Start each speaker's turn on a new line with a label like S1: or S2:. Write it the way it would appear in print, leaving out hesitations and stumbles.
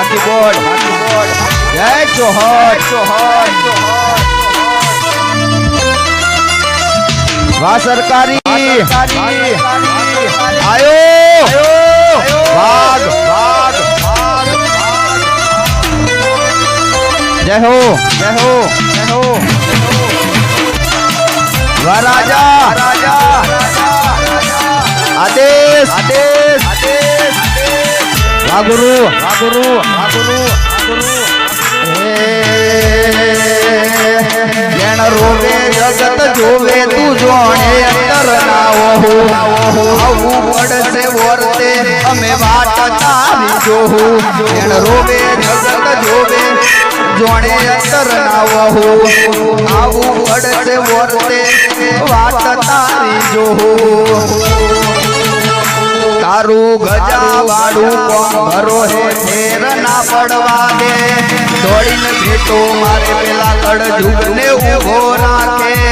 S1: હાથી બોલ જય ચોહટ વાહ સરકારી આયો વાઘ જય હો વાહ રાજા આદેશ વાહ ગુરુ જેણ રોવે જગત જોવે તું જોણે અંતર ના આવું પડશે વર્તે અમે વાટ તારી જોહું જેણ રોવે જગત જોવે જોણે અંતર ના આવું પડશે વર્તે વાટ તારી જોહું તારું ગજા વાળું કોમ ભરો હે ફેર ના પડવા દે દોડીને ભેટો મારે પેલા કડજુગ ને ઉભો રાખે